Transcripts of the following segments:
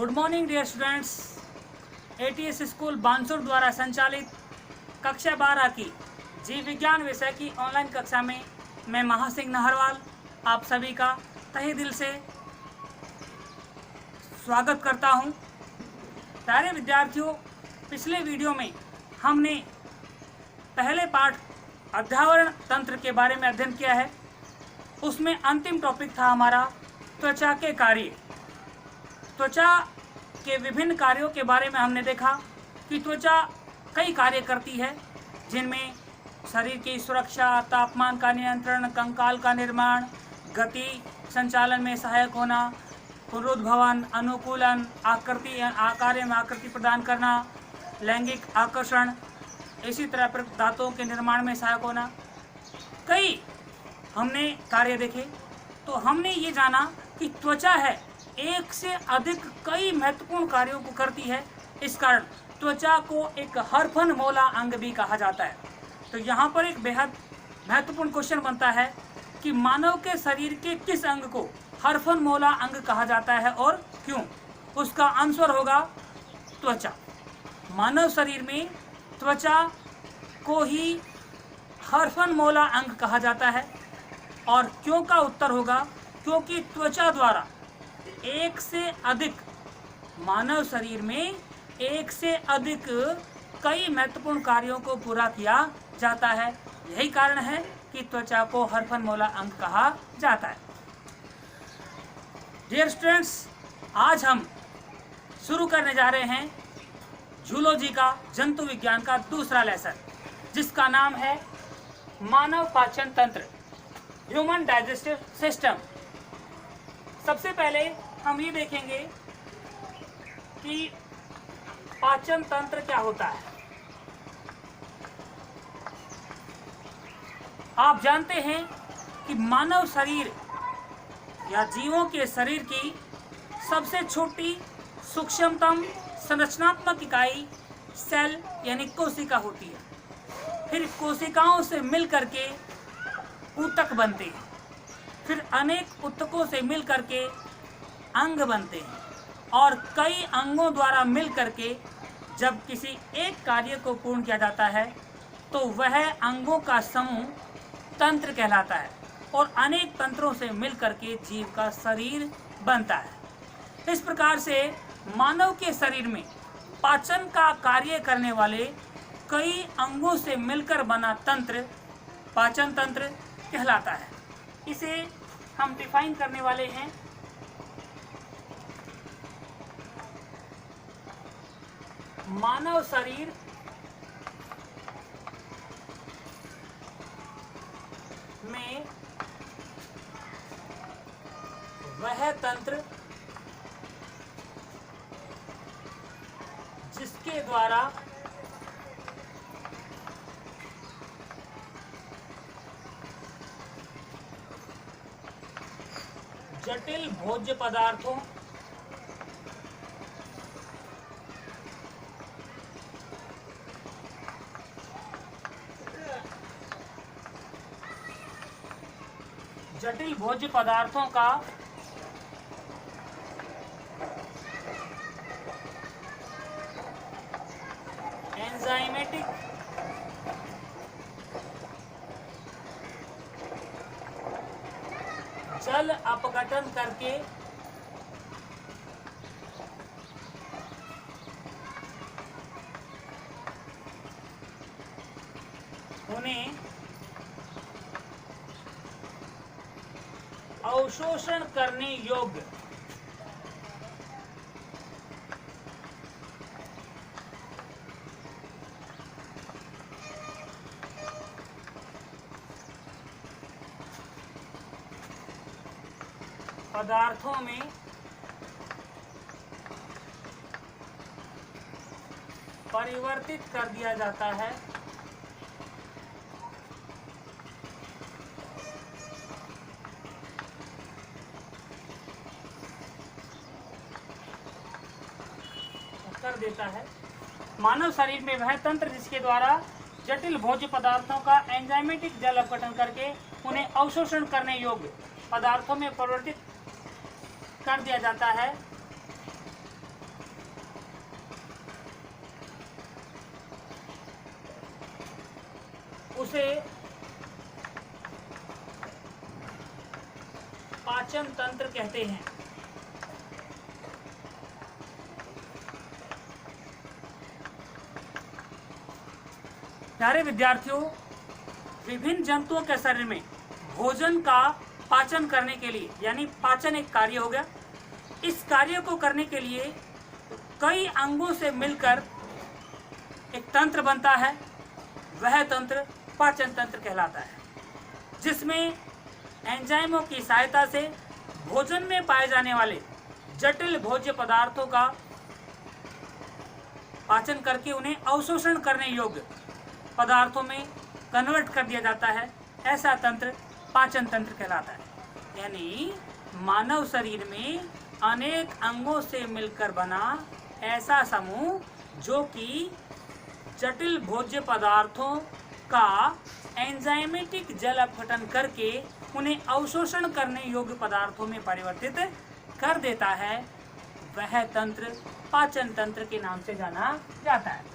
Good morning dear students. ATS school Bansur द्वारा संचालित कक्षा 12 की जीव विज्ञान विषय की ऑनलाइन कक्षा में मैं महासिंह नहरवाल आप सभी का तहे दिल से स्वागत करता हूं। प्यारे विद्यार्थियों, पिछले वीडियो में हमने पहले पाठ अध्यावरण तंत्र के बारे में अध्ययन किया है। उसमें अंतिम टॉपिक था हमारा त्वचा के कार्य। त्वचा के विभिन्न कार्यों के बारे में हमने देखा कि त्वचा कई कार्य करती है, जिनमें शरीर की सुरक्षा, तापमान का नियंत्रण, कंकाल का निर्माण, गति संचालन में सहायक होना, पुनरुद्भवन, अनुकूलन, आकार में आकृति प्रदान करना, लैंगिक आकर्षण, इसी तरह दांतों के निर्माण में सहायक होना। कई हमने कार्य देखे। तो हमने ये जाना कि त्वचा है एक से अधिक कई महत्वपूर्ण कार्यों को करती है। इस कारण त्वचा को एक हरफनमौला अंग भी कहा जाता है। तो यहाँ पर एक बेहद महत्वपूर्ण क्वेश्चन बनता है कि मानव के शरीर के किस अंग को हरफनमौला अंग कहा जाता है और क्यों? उसका आंसर होगा त्वचा। मानव शरीर में त्वचा को ही हरफनमौला अंग कहा जाता है। और क्यों का उत्तर होगा क्योंकि त्वचा द्वारा एक से अधिक मानव शरीर में एक से अधिक कई महत्वपूर्ण कार्यों को पूरा किया जाता है। यही कारण है कि त्वचा को हरफनमौला अंग कहा जाता है। डियर स्टूडेंट्स, आज हम शुरू करने जा रहे हैं जूलॉजी का जंतु विज्ञान का दूसरा लेसन, जिसका नाम है मानव पाचन तंत्र, ह्यूमन डाइजेस्टिव सिस्टम। सबसे पहले हम ये देखेंगे कि पाचन तंत्र क्या होता है। आप जानते हैं कि मानव शरीर या जीवों के शरीर की सबसे छोटी सूक्ष्मतम संरचनात्मक इकाई सेल यानी कोशिका होती है। फिर कोशिकाओं से मिलकर के ऊतक बनते हैं। फिर अनेक ऊतकों से मिलकर के अंग बनते हैं और कई अंगों द्वारा मिलकर के जब किसी एक कार्य को पूर्ण किया जाता है तो वह अंगों का समूह तंत्र कहलाता है और अनेक तंत्रों से मिलकर के जीव का शरीर बनता है। इस प्रकार से मानव के शरीर में पाचन का कार्य करने वाले कई अंगों से मिलकर बना तंत्र पाचन तंत्र कहलाता है। इसे हम डिफाइन करने वाले हैं मानव शरीर में वह तंत्र जिसके द्वारा जटिल भोज्य पदार्थों का एंजाइमेटिक जल अपघटन करके उन्हें अवशोषण करने योग्य पदार्थों में परिवर्तित कर दिया जाता है। कर देता है मानव शरीर में वह तंत्र जिसके द्वारा जटिल भोज्य पदार्थों का एंजाइमेटिक जल अपघटन करके उन्हें अवशोषण करने योग्य पदार्थों में परिवर्तित कर दिया जाता है। उसे पाचन तंत्र कहते हैं। प्यारे विद्यार्थियों, विभिन्न जंतुओं के शरीर में भोजन का पाचन करने के लिए, यानी पाचन एक कार्य हो गया, इस कार्य को करने के लिए कई अंगों से मिलकर एक तंत्र बनता है। वह तंत्र पाचन तंत्र कहलाता है, जिसमें एंजाइमों की सहायता से भोजन में पाए जाने वाले जटिल भोज्य पदार्थों का पाचन करके उन्हें अवशोषण करने योग्य पदार्थों में कन्वर्ट कर दिया जाता है। ऐसा तंत्र पाचन तंत्र कहलाता है। यानी मानव शरीर में अनेक अंगों से मिलकर बना ऐसा समूह जो कि जटिल भोज्य पदार्थों का एंजाइमेटिक जल अपघटन करके उन्हें अवशोषण करने योग्य पदार्थों में परिवर्तित कर देता है, वह तंत्र पाचन तंत्र के नाम से जाना जाता है।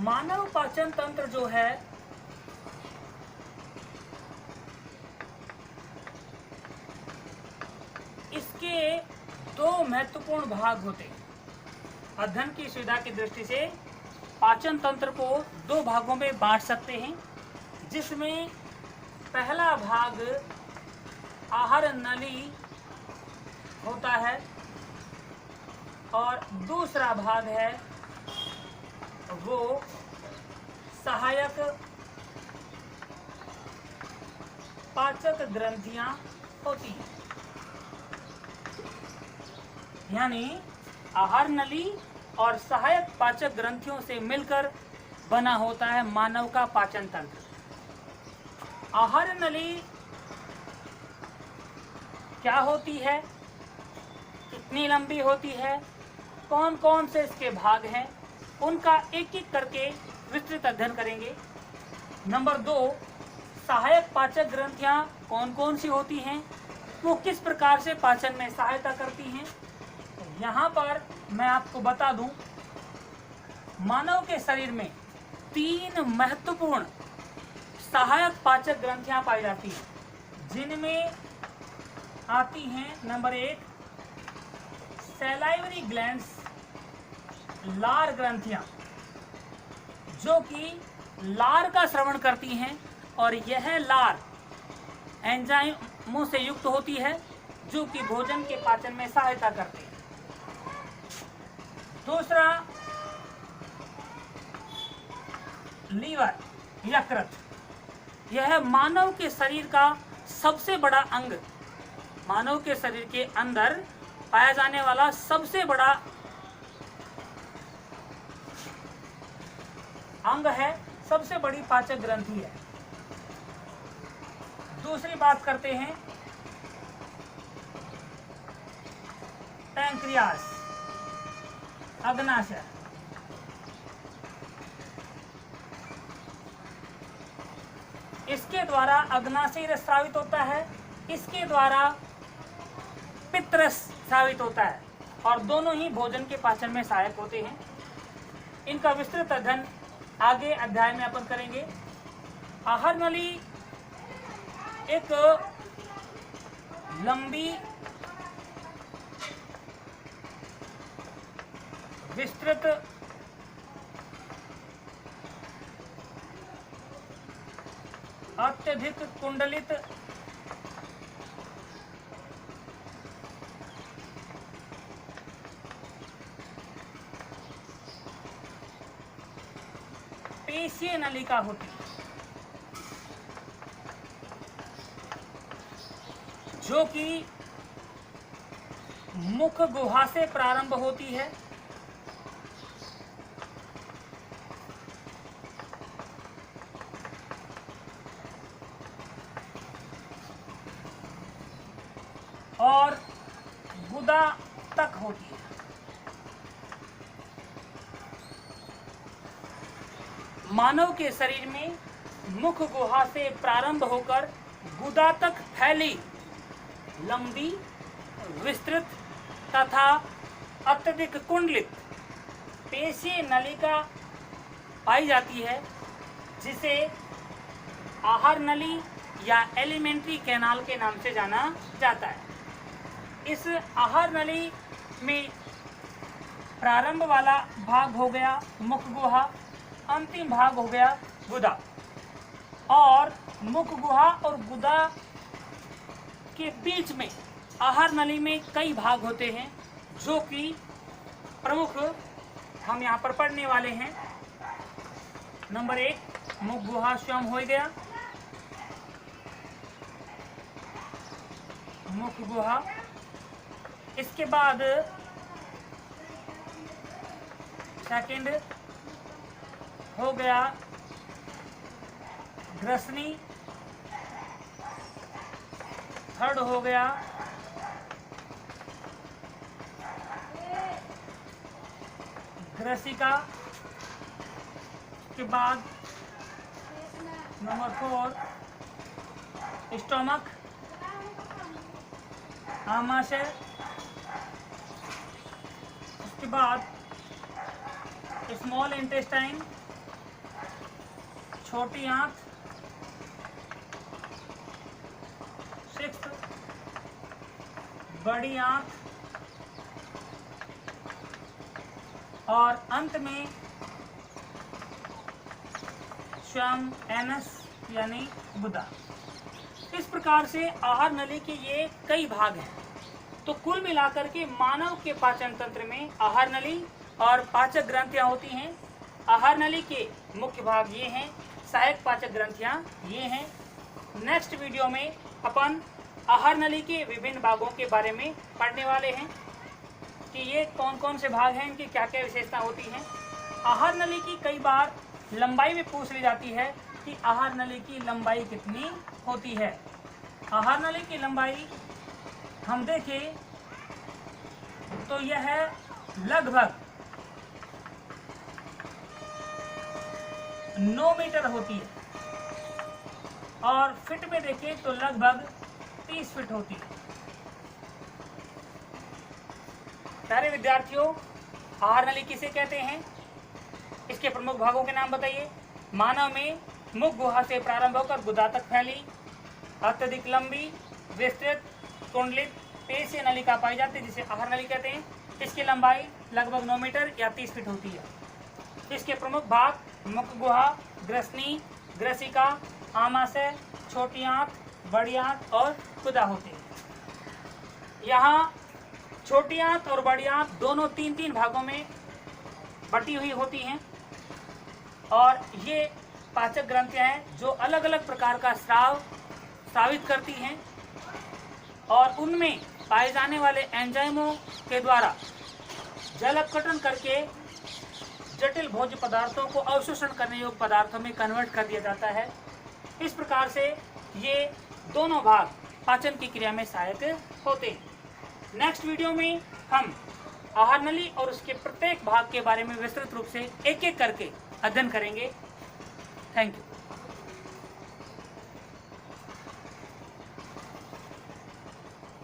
मानव पाचन तंत्र जो है इसके दो महत्वपूर्ण भाग होते हैं। अध्ययन की सुविधा की दृष्टि से पाचन तंत्र को दो भागों में बांट सकते हैं, जिसमें पहला भाग आहार नली होता है और दूसरा भाग है वो सहायक पाचक ग्रंथियां होती हैं। यानी आहार नली और सहायक पाचक ग्रंथियों से मिलकर बना होता है मानव का पाचन तंत्र। आहार नली क्या होती है, कितनी लंबी होती है, कौन कौन से इसके भाग हैं, उनका एक एक करके विस्तृत अध्ययन करेंगे। नंबर 2, सहायक पाचक ग्रंथियां कौन कौन सी होती हैं, वो किस प्रकार से पाचन में सहायता करती हैं। यहाँ पर मैं आपको बता दूं, मानव के शरीर में 3 महत्वपूर्ण सहायक पाचक ग्रंथियां पाई जाती हैं, जिनमें आती हैं नंबर 1 सैलाइवरी ग्लैंड्स, लार ग्रंथियां, जो कि लार का श्रवण करती हैं और यह लार एंजाइमों से युक्त होती है जो कि भोजन के पाचन में सहायता करते हैं। दूसरा लीवर, यकृत, यह मानव के शरीर का सबसे बड़ा अंग, मानव के शरीर के अंदर पाया जाने वाला सबसे बड़ा अंग है, सबसे बड़ी पाचक ग्रंथि है। दूसरी बात करते हैं पैंक्रियास, अग्नाशय। इसके द्वारा अग्नाशय रस स्रावित होता है, इसके द्वारा पित्त रस स्रावित होता है और दोनों ही भोजन के पाचन में सहायक होते हैं। इनका विस्तृत अध्ययन आगे अध्याय में अपन करेंगे। आहार नली एक लंबी विस्तृत अत्यधिक कुंडलित पेशीय नलिका होती है, जो कि मुख गुहा से प्रारंभ होती है और गुदा तक होती है। मानव के शरीर में मुख गुहा से प्रारंभ होकर गुदा तक फैली लंबी, विस्तृत तथा अत्यधिक कुंडलित पेशीय नलिका पाई जाती है, जिसे आहार नली या एलिमेंट्री कैनाल के नाम से जाना जाता है। इस आहार नली में प्रारंभ वाला भाग हो गया मुख गुहा, अंतिम भाग हो गया गुदा। और मुख गुहा और गुदा के बीच में आहार नली में कई भाग होते हैं, जो कि प्रमुख हम यहाँ पर पढ़ने वाले हैं। नंबर 1 मुख गुहा स्वयं हो गया, मुख गुहा। इसके बाद सेकंड हो गया ग्रसनी, थर्ड हो गया ग्रसिका, के बाद नंबर 4 स्टोमक, आमाशय। उसके बाद स्मॉल इंटेस्टाइन, छोटी आंत। 6 बड़ी आंत। और अंत में स्वयं एनस यानी गुदा। इस प्रकार से आहार नली के ये कई भाग हैं। तो कुल मिलाकर के मानव के पाचन तंत्र में आहार नली और पाचक ग्रंथियां होती हैं। आहार नली के मुख्य भाग ये हैं, सहायक पाचक ग्रंथियां ये हैं। नेक्स्ट वीडियो में अपन आहार नली के विभिन्न भागों के बारे में पढ़ने वाले हैं कि ये कौन कौन से भाग हैं, इनकी क्या क्या विशेषता होती हैं। आहार नली की कई बार लंबाई में पूछ ली जाती है कि आहार नली की लंबाई कितनी होती है। आहार नली की लंबाई हम देखें तो यह है लगभग 9 मीटर होती है, और फिट में देखें तो लगभग 30 फीट होती है। प्यारे विद्यार्थियों, आहार नली किसे कहते हैं, इसके प्रमुख भागों के नाम बताइए। मानव में मुख गुहा से प्रारंभ होकर गुदा तक फैली, अत्यधिक लंबी, विस्तृत, कुंडलित पेशीय नलिका पाई जाती है, जिसे आहार नली कहते हैं। इसकी लंबाई लगभग 9 मीटर या 30 फीट होती है। इसके प्रमुख भाग मुख गुहा, ग्रसनी, ग्रसिका, आमाशय, छोटी आंत, बड़ी आंत और गुदा होते हैं। यहाँ छोटी आंत और बड़ी आंत दोनों 3-3 भागों में बटी हुई होती हैं, और ये पाचक ग्रंथियां हैं जो अलग अलग प्रकार का स्राव स्रावित करती हैं, और उनमें पाए जाने वाले एंजाइमों के द्वारा जल अपघटन करके जटिल भोज्य पदार्थों को अवशोषण करने योग्य पदार्थों में कन्वर्ट कर दिया जाता है। इस प्रकार से ये दोनों भाग पाचन की क्रिया में सहायक होते हैं। नेक्स्ट वीडियो में हम आहार नली और उसके प्रत्येक भाग के बारे में विस्तृत रूप से एक एक करके अध्ययन करेंगे। Thank you.